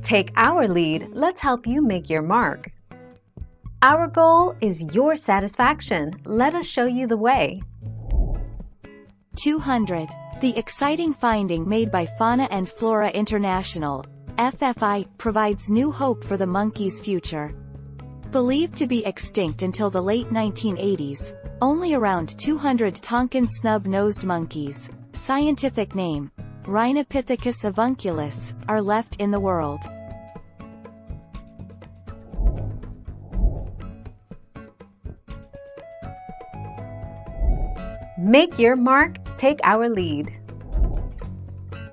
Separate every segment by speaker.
Speaker 1: Take our lead, let's help you make your mark. Our goal is your satisfaction. Let us show you the way.
Speaker 2: 200. The exciting finding made by Fauna and Flora International, FFI, provides new hope for the monkey's future. Believed to be extinct until the late 1980s, only around 200 Tonkin snub-nosed monkeys, scientific name, Rhinopithecus avunculus, are left in the world.
Speaker 1: Make your mark, take our lead.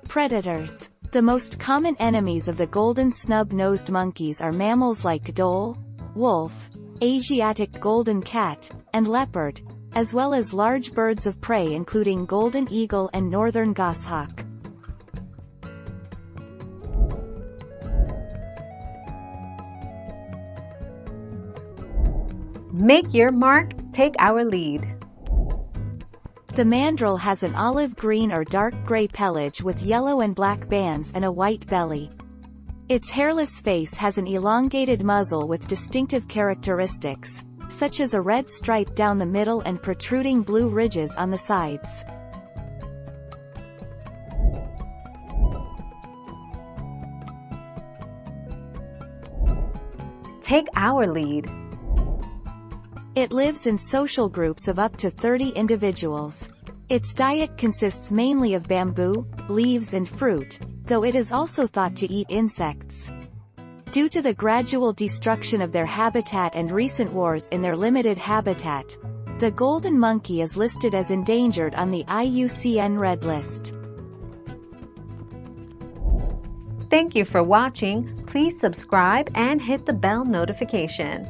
Speaker 2: Predators. The most common enemies of the golden snub-nosed monkeys are mammals like dhole, wolf, Asiatic golden cat, and leopard, as well as large birds of prey including golden eagle and northern goshawk.
Speaker 1: Make your mark, take our lead.
Speaker 2: The mandrill has an olive green or dark gray pelage with yellow and black bands and a white belly. Its hairless face has an elongated muzzle with distinctive characteristics, such as a red stripe down the middle and protruding blue ridges on the sides.
Speaker 1: Take our lead.
Speaker 2: It lives in social groups of up to 30 individuals. Its diet consists mainly of bamboo, leaves and fruit, though it is also thought to eat insects. Due to the gradual destruction of their habitat and recent wars in their limited habitat, the golden monkey is listed as endangered on the IUCN Red List.
Speaker 1: Thank you for watching. Please subscribe and hit the bell notification.